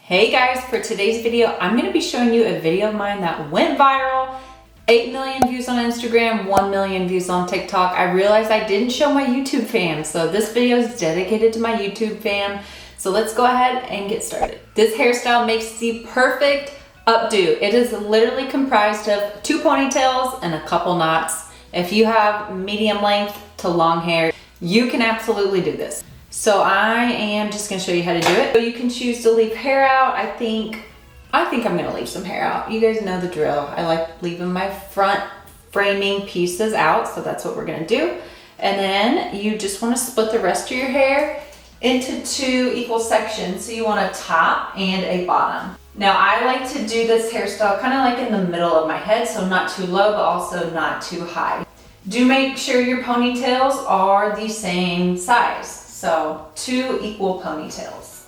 Hey guys, for today's video, I'm gonna be showing you a video of mine that went viral. 8 million views on Instagram, 1 million views on TikTok. I realized I didn't show my YouTube fam, so this video is dedicated to my YouTube fam. So let's go ahead and get started. This hairstyle makes the perfect updo. It is literally comprised of 2 ponytails and a couple knots. If you have medium length to long hair, you can absolutely do this. So I am just gonna show you how to do it. So you can choose to leave hair out. I think I'm gonna leave some hair out. You guys know the drill. I like leaving my front framing pieces out, so that's what we're gonna do. And then you just wanna split the rest of your hair into 2 equal sections. So you want a top and a bottom. Now I like to do this hairstyle kind of like in the middle of my head, so not too low, but also not too high. Do make sure your ponytails are the same size. So 2 equal ponytails.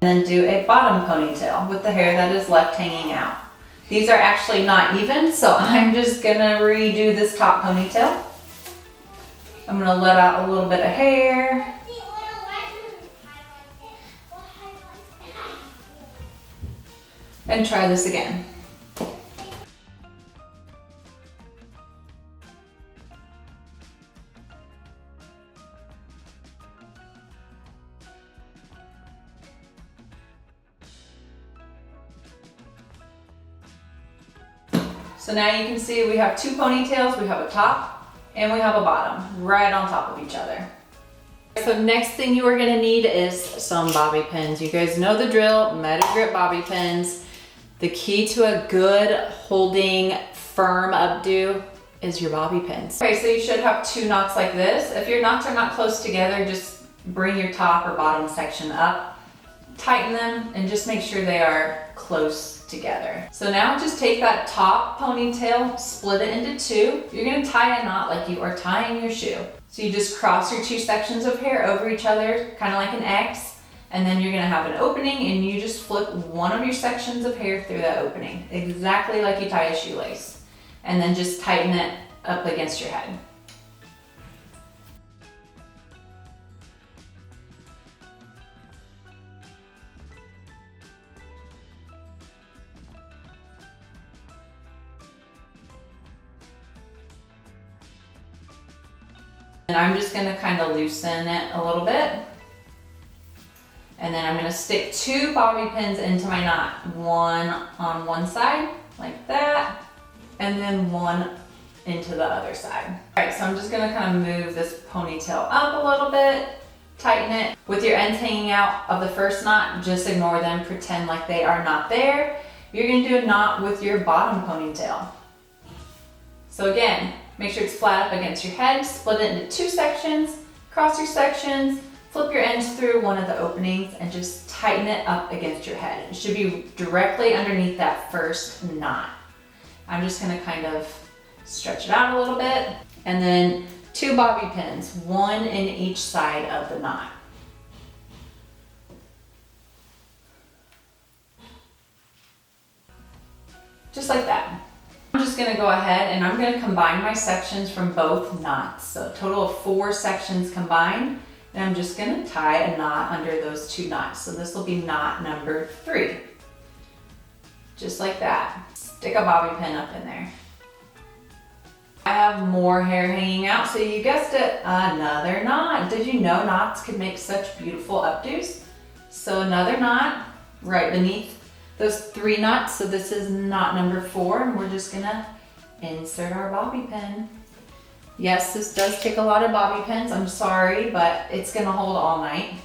And then do a bottom ponytail with the hair that is left hanging out. These are actually not even, so I'm just gonna redo this top ponytail. I'm gonna let out a little bit of hair. And try this again. So now you can see we have 2 ponytails, we have a top, and we have a bottom right on top of each other. So next thing you are gonna need is some bobby pins. You guys know the drill, Meta Grip bobby pins. The key to a good holding firm updo is your bobby pins. Okay, so you should have 2 knots like this. If your knots are not close together, just bring your top or bottom section up, tighten them, and just make sure they are close together. So now just take that top ponytail, split it into 2. You're gonna tie a knot like you are tying your shoe. So you just cross your 2 sections of hair over each other, kind of like an X, and then you're gonna have an opening and you just flip one of your sections of hair through that opening, exactly like you tie a shoelace. And then just tighten it up against your head. And I'm just gonna kind of loosen it a little bit. And then I'm gonna stick 2 bobby pins into my knot. 1 on one side, like that, and then 1 into the other side. All right, so I'm just gonna kind of move this ponytail up a little bit, tighten it. With your ends hanging out of the first knot, just ignore them, pretend like they are not there. You're gonna do a knot with your bottom ponytail. So again, make sure it's flat up against your head, split it into 2 sections, cross your sections, flip your ends through one of the openings, and just tighten it up against your head. It should be directly underneath that first knot. I'm just gonna kind of stretch it out a little bit, and then 2 bobby pins, 1 in each side of the knot. Just like that. I'm just gonna go ahead and I'm gonna combine my sections from both knots. So a total of 4 sections combined. And I'm just gonna tie a knot under those 2 knots. So this will be knot number 3. Just like that. Stick a bobby pin up in there. I have more hair hanging out, so you guessed it, another knot. Did you know knots could make such beautiful updos? So another knot right beneath those 3 knots. So this is knot number 4, and we're just gonna insert our bobby pin. Yes, this does take a lot of bobby pins. I'm sorry, but it's gonna hold all night.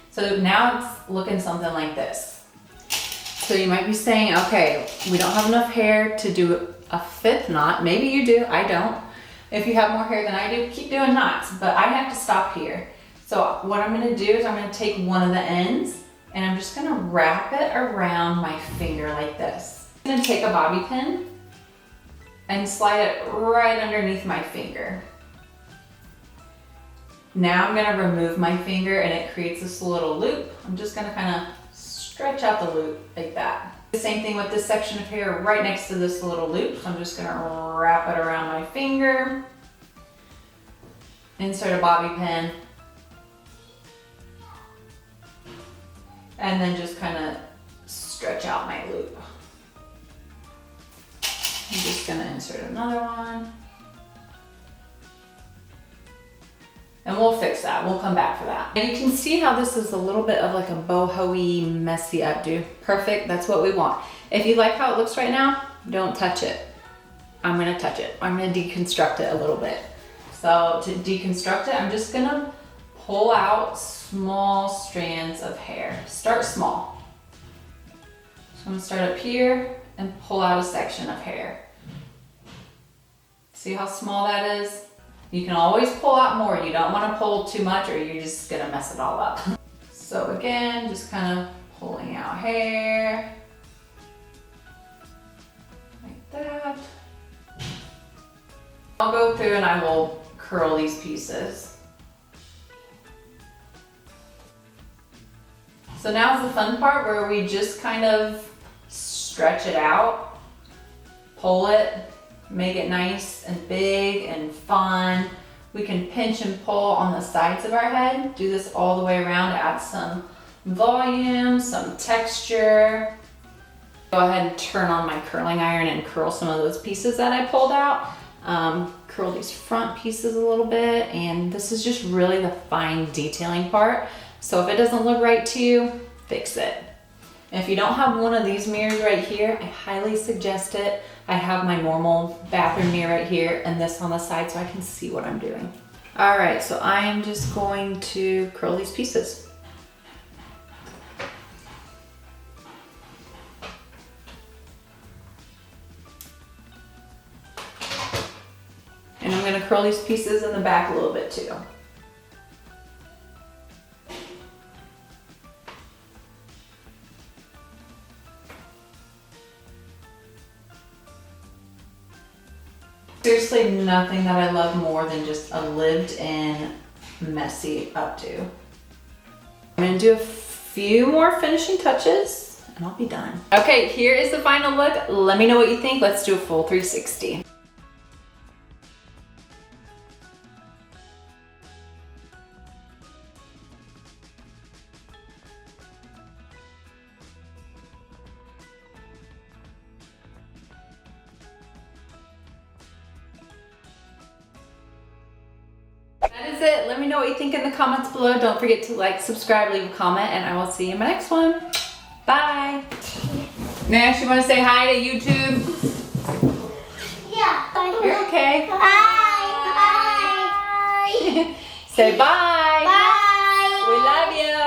So now it's looking something like this. So you might be saying, okay, we don't have enough hair to do a 5th knot. Maybe you do, I don't. If you have more hair than I do, keep doing knots, but I have to stop here. So what I'm gonna do is I'm gonna take one of the ends and I'm just gonna wrap it around my finger like this. I'm gonna take a bobby pin and slide it right underneath my finger. Now I'm gonna remove my finger and it creates this little loop. I'm just gonna kind of stretch out the loop like that. The same thing with this section of hair right next to this little loop. So I'm just gonna wrap it around my finger, insert a bobby pin, And then just kind of stretch out my loop. I'm just gonna insert another one. And we'll fix that, we'll come back for that. And you can see how this is a little bit of like a boho-y, messy updo. Perfect, that's what we want. If you like how it looks right now, don't touch it. I'm gonna touch it. I'm gonna deconstruct it a little bit. So to deconstruct it, I'm just gonna pull out small strands of hair. Start small. So I'm gonna start up here and pull out a section of hair. See how small that is? You can always pull out more. You don't want to pull too much or you're just gonna mess it all up. So again, just kind of pulling out hair. Like that. I'll go through and I will curl these pieces. So now's the fun part where we just kind of stretch it out, pull it, make it nice and big and fun. We can pinch and pull on the sides of our head. Do this all the way around to add some volume, some texture. Go ahead and turn on my curling iron and curl some of those pieces that I pulled out. Curl these front pieces a little bit, and this is just really the fine detailing part. So if it doesn't look right to you, fix it. And if you don't have one of these mirrors right here, I highly suggest it. I have my normal bathroom mirror right here and this on the side so I can see what I'm doing. All right, so I am just going to curl these pieces. And I'm gonna curl these pieces in the back a little bit too. Seriously, nothing that I love more than just a lived-in messy updo. I'm gonna do a few more finishing touches and I'll be done. Okay, here is the final look. Let me know what you think. Let's do a full 360. That is it. Let me know what you think in the comments below. Don't forget to like, subscribe, leave a comment, and I will see you in my next one. Bye. Nash, you want to say hi to YouTube? Yeah. Bye. You're okay. Bye. Bye. Say bye. Bye. We love you.